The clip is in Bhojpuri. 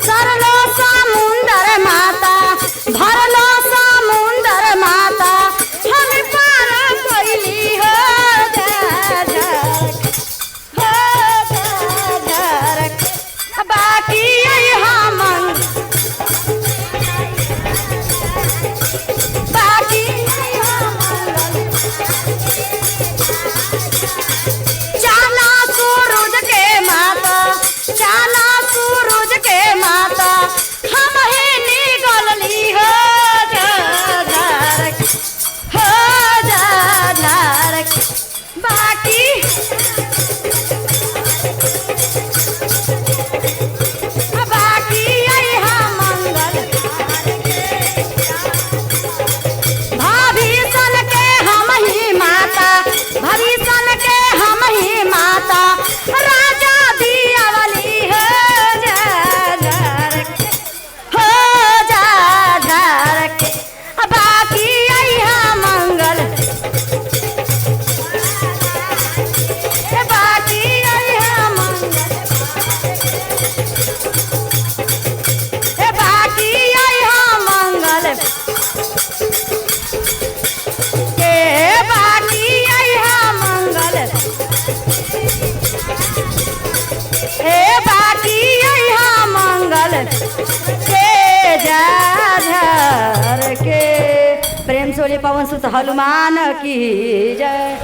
सरलो समुंदर माता भरलो समुंदर माता हम पार कैली हो झरक बाकी हम बाकी चाला सूरज के माता चाला सूरज के माता हम ही निकलली हो झरक बाकी बाकी हम मंगल भविष्य के हम ही माता भविष्य के हम ही माता राजा दियावली हो झरक बाकी हम मंगल बाकी हम मंगल बाकी हम मंगल के बाकी हम मंगल हे बाकी हम मंगल के जा के प्रेम सोले पवन सुत हनुमान की जय।